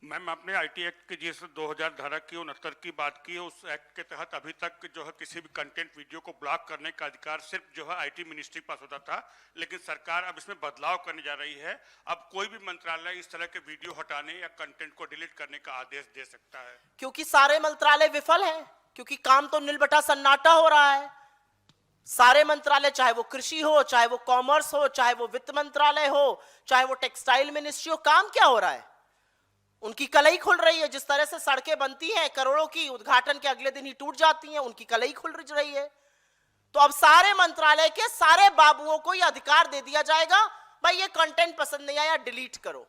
Ma'am, आपने IT act की जिस 2000 धारा की 69 की बात की है, उस एक्ट के तहत अभी तक जो है किसी भी कंटेंट वीडियो को ब्लॉक करने का अधिकार सिर्फ जो है आईटी मिनिस्ट्री के पास होता था। लेकिन सरकार अब इसमें बदलाव करने जा रही है। अब कोई भी मंत्रालय इस तरह के वीडियो हटाने या कंटेंट को डिलीट करने का आदेश दे सकता है। क्योंकि सारे मंत्रालय विफल हैं, क्योंकि काम तो नीलबटा सन्नाटा हो रहा है। सारे मंत्रालय, चाहे वो कृषि हो, चाहे वो कॉमर्स हो, चाहे वो वित्त मंत्रालय हो, चाहे वो टेक्सटाइल मिनिस्ट्री हो, काम क्या हो रहा है? उनकी कलई खुल रही है। जिस तरह से सड़कें बनती हैं करोड़ों की, उद्घाटन के अगले दिन ही टूट जाती हैं, उनकी कलई खुल रही है। तो अब सारे मंत्रालय के सारे बाबुओं को यह अधिकार दे दिया जाएगा, भाई ये कंटेंट पसंद नहीं आया डिलीट करो।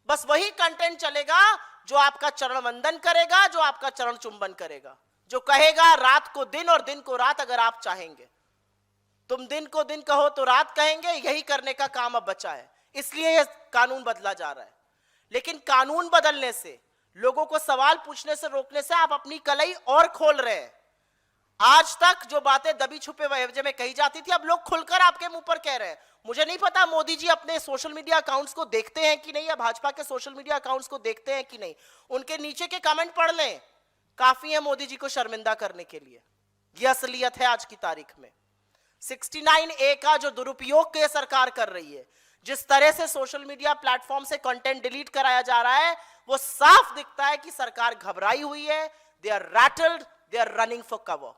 बस वही कंटेंट चलेगा जो आपका चरण वंदन करेगा, जो आपका चरण चुंबन करेगा, जो कहेगा रात को दिन और दिन को रात। अगर आप चाहेंगे, तुम दिन को दिन कहो तो रात कहेंगे, यही करने का काम अब बचा है। इसलिए यह कानून बदला जा रहा है। लेकिन कानून बदलने से, लोगों को सवाल पूछने से रोकने से आप अपनी कलई और खोल रहे हैं। आज तक जो बातें दबी छुपे वजह में कही जाती थी, अब लोग खुलकर आपके मुंह पर कह रहे हैं। मुझे नहीं पता मोदी जी अपने सोशल मीडिया अकाउंट्स को देखते हैं कि नहीं, या भाजपा के सोशल मीडिया अकाउंट्स को देखते हैं कि नहीं। उनके नीचे के कमेंट पढ़ लें, काफी है मोदी जी को शर्मिंदा करने के लिए। यह असलियत है आज की तारीख में। 69A का जो दुरुपयोग ये सरकार कर रही है, जिस तरह से सोशल मीडिया प्लेटफॉर्म से कंटेंट डिलीट कराया जा रहा है, वो साफ दिखता है कि सरकार घबराई हुई है। They are rattled, they are running for cover.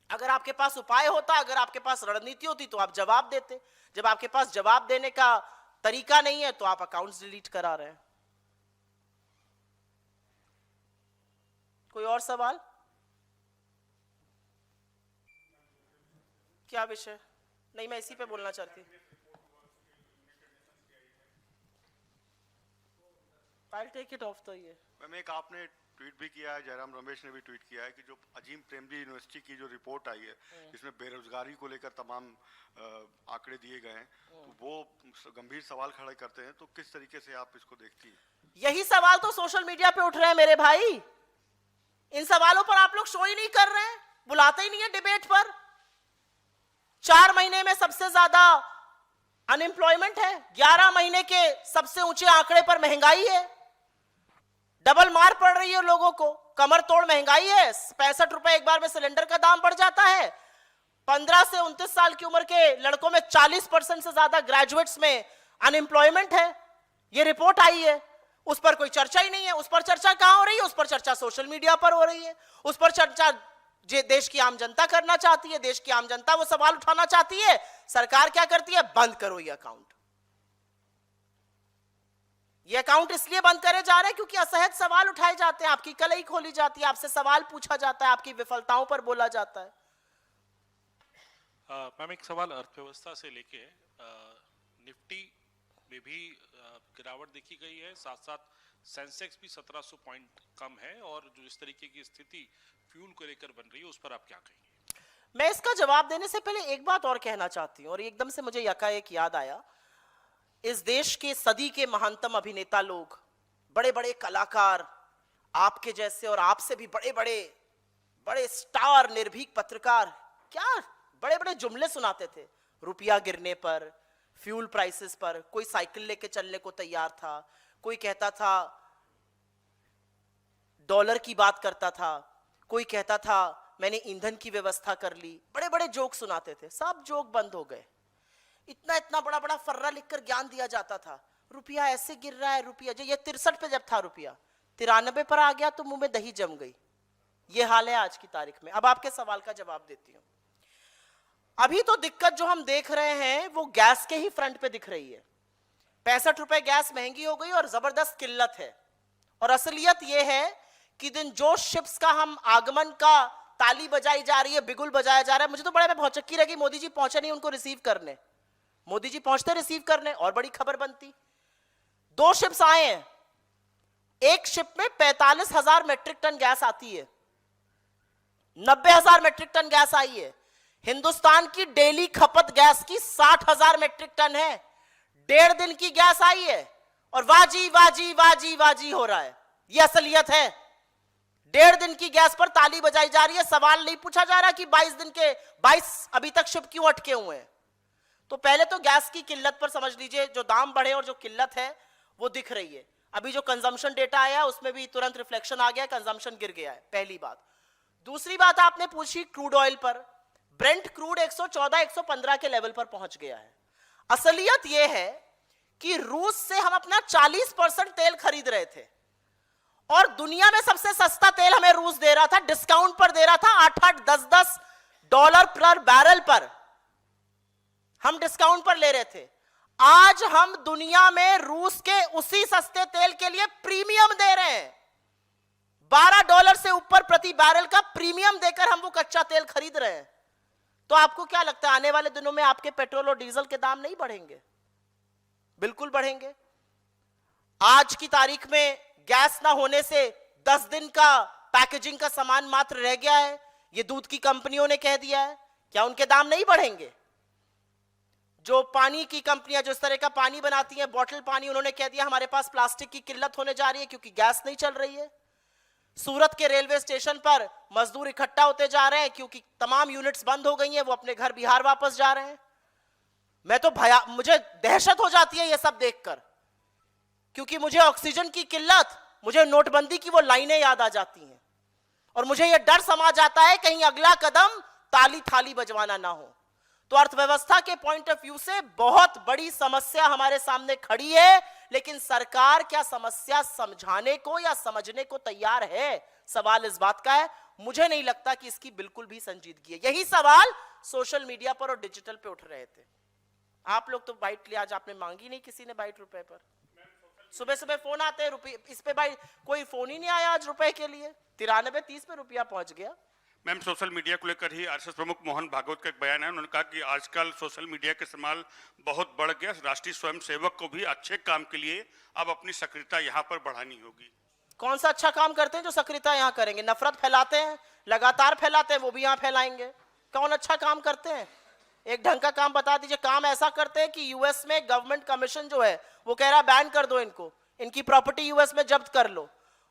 अगर आपके पास उपाय होता, अगर आपके पास रणनीति होती तो आप जवाब देते। जब आपके पास जवाब देने का तरीका नहीं है तो आप अकाउंट्स डिलीट करा रहे हैं। कोई और सवाल? क्या विषय? नहीं, मैं इसी पे बोलना चाहती। I'll take it off तो ये। मैम, एक आपने ट्वीट भी किया है, जयराम रमेश ने भी ट्वीट किया है कि जो अजीम प्रेमजी यूनिवर्सिटी की जो रिपोर्ट आई है, जिसमें बेरोजगारी को लेकर तमाम आंकड़े दिए गए हैं, तो वो गंभीर सवाल खड़े करते हैं। तो किस तरीके से आप इसको देखती हैं? यही सवाल तो सोशल मीडिया पे उठ रहे हैं मेरे भाई। इन सवालों पर आप लोग शो ही नहीं कर रहे हैं, बुलाते ही नहीं है डिबेट पर। 4 महीने में सबसे ज्यादा अनएम्प्लॉयमेंट है, 11 महीने के सबसे ऊंचे आंकड़े पर महंगाई है, डबल मार पड़ रही है लोगों को, कमर तोड़ महंगाई है। 65 रुपए एक बार में सिलेंडर का दाम बढ़ जाता है। 15 से 29 साल की उम्र के लड़कों में 40% से ज्यादा ग्रेजुएट्स में अनएम्प्लॉयमेंट है। यह रिपोर्ट आई है, उस पर कोई चर्चा ही नहीं है। उस पर चर्चा कहां हो रही है? उस पर चर्चा सोशल मीडिया पर हो रही है। उस पर चर्चा देश की आम जनता करना चाहती है। देश की आम जनता वो सवाल उठाना चाहती है। सरकार क्या करती है? बंद करो ये अकाउंट। ये अकाउंट इसलिए बंद करे जा रहे हैं क्योंकि असहज सवाल उठाए जाते हैं, आपकी कलई खोली जाती है, आपसे सवाल पूछा जाता है, आपकी विफलताओं पर बोला जाता है। मैम, एक सवाल अर्थव्यवस्था से लेके निफ्टी में भी गिरावट देखी गई है, साथ साथ सेंसेक्स भी 1700 पॉइंट कम है, और जो इस तरीके की स्थिति फ्यूल को लेकर बन रही है, उस पर आप क्या कहेंगे? मैं इसका जवाब देने से पहले एक बात और कहना चाहती हूं, और एकदम से मुझे यकाएक याद आया। इस देश के सदी के महानतम अभिनेता लोग, बड़े बड़े कलाकार, आपके जैसे और आपसे भी बड़े बड़े स्टार निर्भीक पत्रकार, क्या बड़े बड़े जुमले सुनाते थे। रुपया गिरने पर, फ्यूल प्राइसेस पर, कोई साइकिल लेके चलने को तैयार था, कोई कहता था डॉलर की बात करता था, कोई कहता था मैंने ईंधन की व्यवस्था कर ली। बड़े बड़े जोक सुनाते थे, सब जोक बंद हो गए। इतना इतना बड़ा बड़ा फर्रा लिखकर ज्ञान दिया जाता था, रुपया ऐसे गिर रहा है, रुपया जो ये 63 पे जब था रुपया, 93 पर आ गया तो मुंह में दही जम गई। ये हाल है आज की तारीख में। अब आपके सवाल का जवाब देती हूं। अभी तो दिक्कत जो हम देख रहे हैं वो गैस के ही फ्रंट पे दिख रही है। 65 रुपए गैस महंगी हो गई और जबरदस्त किल्लत है। और असलियत यह है कि दिन जो शिप्स का हम आगमन का ताली बजाई जा रही है, बिगुल बजाया जा रहा है, मुझे तो बड़े भौचक्की लगी मोदी जी पहुंचे नहीं उनको रिसीव करने। मोदी जी पहुंचते रिसीव करने और बड़ी खबर बनती। 2 शिप्स आए हैं, एक शिप में 45,000 मेट्रिक टन गैस आती है, 90,000 मेट्रिक टन गैस आई है। हिंदुस्तान की डेली खपत गैस की 60,000 मेट्रिक टन है। 1.5 दिन की गैस आई है और वाजी वाजी वाजी वाजी हो रहा है। यह असलियत है। 1.5 दिन की गैस पर ताली बजाई जा रही है। सवाल नहीं पूछा जा रहा कि 22 दिन के 22 अभी तक शिप क्यों अटके हुए हैं। तो पहले तो गैस की किल्लत पर समझ लीजिए, जो दाम बढ़े और जो किल्लत है वो दिख रही है। अभी जो कंजम्पशन डेटा आया उसमें भी तुरंत रिफ्लेक्शन आ गया, कंजम्पशन गिर गया है, पहली बात। दूसरी बात आपने पूछी क्रूड ऑयल पर। ब्रेंट क्रूड 114-115 के लेवल पर पहुंच गया है। असलियत यह है कि रूस से हम अपना 40% तेल खरीद रहे थे और दुनिया में सबसे सस्ता तेल हमें रूस दे रहा था, डिस्काउंट पर दे रहा था, 8-8, 10-10 डॉलर पर बैरल पर हम डिस्काउंट पर ले रहे थे। आज हम दुनिया में रूस के उसी सस्ते तेल के लिए प्रीमियम दे रहे हैं। $12 से ऊपर प्रति बैरल का प्रीमियम देकर हम वो कच्चा तेल खरीद रहे हैं। तो आपको क्या लगता है आने वाले दिनों में आपके पेट्रोल और डीजल के दाम नहीं बढ़ेंगे? बिल्कुल बढ़ेंगे। आज की तारीख में गैस ना होने से 10 दिन का पैकेजिंग का सामान मात्र रह गया है, ये दूध की कंपनियों ने कह दिया है। क्या उनके दाम नहीं बढ़ेंगे? जो पानी की कंपनियां जो इस तरह का पानी बनाती हैं, बॉटल पानी, उन्होंने कह दिया हमारे पास प्लास्टिक की किल्लत होने जा रही है क्योंकि गैस नहीं चल रही है। सूरत के रेलवे स्टेशन पर मजदूर इकट्ठा होते जा रहे हैं क्योंकि तमाम यूनिट्स बंद हो गई हैं, वो अपने घर बिहार वापस जा रहे हैं। मैं तो मुझे दहशत हो जाती है ये सब देखकर, क्योंकि मुझे ऑक्सीजन की किल्लत, मुझे नोटबंदी की वो लाइनें याद आ जाती हैं और मुझे ये डर समा जाता है कहीं अगला कदम ताली थाली बजवाना ना हो। तो अर्थव्यवस्था के पॉइंट ऑफ व्यू से बहुत बड़ी समस्या हमारे सामने खड़ी है, लेकिन सरकार क्या समस्या समझाने को या समझने को तैयार है? सवाल इस बात का है। मुझे नहीं लगता कि इसकी बिल्कुल भी संजीदगी है। यही सवाल सोशल मीडिया पर और डिजिटल पे उठ रहे थे। आप लोग तो बाइट लिया, आज आपने मांगी नहीं किसी ने बाइट रुपए पर। सुबह सुबह फोन आते हैं रुपये इस पे, बाइट कोई फोन ही नहीं आया आज रुपए के लिए। 93-30 पे रुपया पहुंच गया। मैम, सोशल मीडिया को लेकर ही आरएसएस प्रमुख मोहन भागवत का एक बयान है। उन्होंने कहा कि आजकल सोशल मीडिया का इस्तेमाल बहुत बढ़ गया, राष्ट्रीय स्वयंसेवक को भी अच्छे काम के लिए अब अपनी सक्रियता यहाँ पर बढ़ानी होगी। कौन सा अच्छा काम करते हैं जो सक्रियता यहाँ करेंगे? नफरत फैलाते हैं, लगातार फैलाते हैं, वो भी यहाँ फैलाएंगे। कौन अच्छा काम करते हैं? एक ढंग का काम बता दीजिए। काम ऐसा करते हैं कि यूएस में गवर्नमेंट कमीशन जो है वो कह रहा है बैन कर दो इनको, इनकी प्रॉपर्टी यूएस में जब्त कर लो।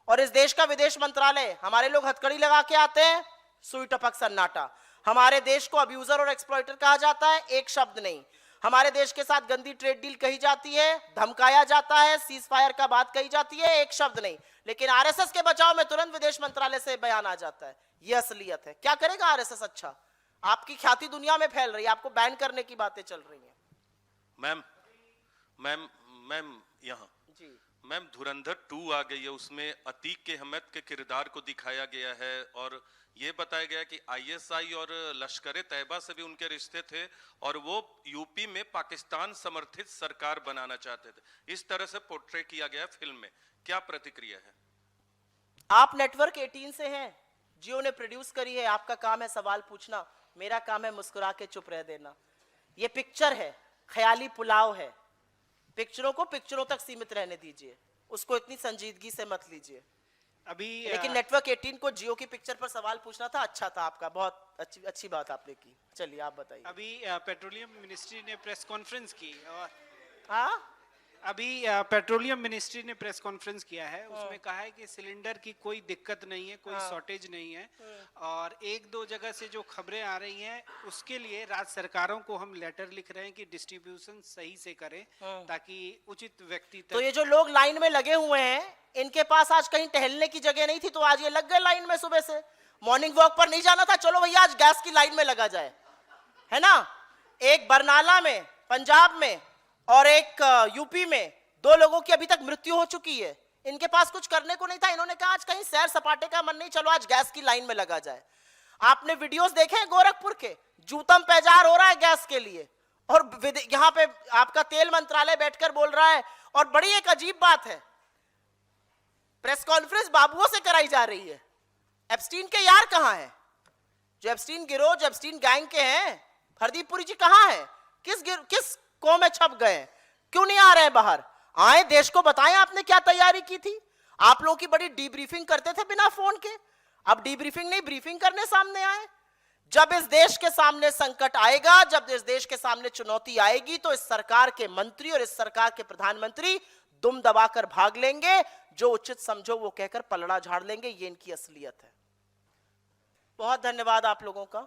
और इस देश का विदेश मंत्रालय, हमारे लोग हथकड़ी लगा के आते हैं, सुई टपक सन्नाटा। हमारे देश को अब्यूजर और एक्सप्लॉइटर कहा जाता है, एक शब्द नहीं। हमारे देश के साथ गंदी ट्रेड डील कही जाती है, धमकाया जाता है, सीज फायर का बात कही जाती है, एक शब्द नहीं। लेकिन आरएसएस के बचाव में तुरंत विदेश मंत्रालय से बयान आ जाता है। यह असलियत है। क्या करेगा आरएसएस? अच्छा, आपकी ख्याति दुनिया में फैल रही है, आपको बैन करने की बातें चल रही हैं। मैम यहाँ जी मैम, धुरंधर 2 आ गई है, उसमें अतीक के अहमद के किरदार को दिखाया गया है और ये बताया गया कि आईएसआई और लश्कर तैयबा से भी उनके रिश्ते थे और वो यूपी में पाकिस्तान समर्थित सरकार बनाना चाहते थे। इस तरह से पोर्ट्रे किया गया फिल्म में, क्या प्रतिक्रिया है? आप नेटवर्क 18 से हैं, जियो ने प्रोड्यूस करी है, आपका काम है सवाल पूछना, मेरा काम है मुस्कुरा के चुप रह देना। ये पिक्चर है, ख्याली पुलाव है। पिक्चरों को पिक्चरों तक सीमित रहने दीजिए, उसको इतनी संजीदगी से मत लीजिए। अभी लेकिन नेटवर्क 18 को जियो की पिक्चर पर सवाल पूछना था, अच्छा था आपका, बहुत अच्छी बात आपने की। चलिए आप बताइए। अभी पेट्रोलियम मिनिस्ट्री ने प्रेस कॉन्फ्रेंस की और हाँ, अभी पेट्रोलियम मिनिस्ट्री ने प्रेस कॉन्फ्रेंस किया है, उसमें कहा है कि सिलेंडर की कोई दिक्कत नहीं है, कोई शॉर्टेज नहीं है और 1-2 जगह से जो खबरें आ रही हैं उसके लिए राज्य सरकारों को हम लेटर लिख रहे हैं कि डिस्ट्रीब्यूशन सही से करें ताकि उचित व्यक्ति तो तक। ये जो लोग लाइन में लगे हुए हैं, इनके पास आज कहीं टहलने की जगह नहीं थी तो आज ये लग गए लाइन में। सुबह से मॉर्निंग वॉक पर नहीं जाना था, चलो भैया आज गैस की लाइन में लगा जाए, है ना। एक बरनाला में पंजाब में और एक यूपी में 2 लोगों की अभी तक मृत्यु हो चुकी है। इनके पास कुछ करने को नहीं था, इन्होंने कहा आज कहीं सैर सपाटे का मन नहीं, चलो आज गैस की लाइन में लगा जाए। आपने वीडियोस देखे हैं गोरखपुर के, जूतम पैजार हो रहा है गैस के लिए और यहाँ पे आपका तेल मंत्रालय बैठकर बोल रहा है। और बड़ी एक अजीब बात है, प्रेस कॉन्फ्रेंस बाबुओं से कराई जा रही है। एप्स्टीन के यार कहां हैं? जो एप्स्टीन गिरोह, जो एप्स्टीन गैंग के हैं, हरदीप पुरी जी कहां हैं? किस को में छप गए? क्यों नहीं आ रहे हैं बाहर? आए, देश को बताएं आपने क्या तैयारी की थी। आप लोगों की बड़ी डीब्रीफिंग करते थे बिना फोन के, अब डीब्रीफिंग नहीं ब्रीफिंग करने सामने आए। जब इस देश के सामने संकट आएगा, जब इस देश के सामने चुनौती आएगी, तो इस सरकार के मंत्री और इस सरकार के प्रधानमंत्री दुम दबाकर भाग लेंगे, जो उचित समझो वो कहकर पलड़ा झाड़ लेंगे। ये इनकी असलियत है। बहुत धन्यवाद आप लोगों का।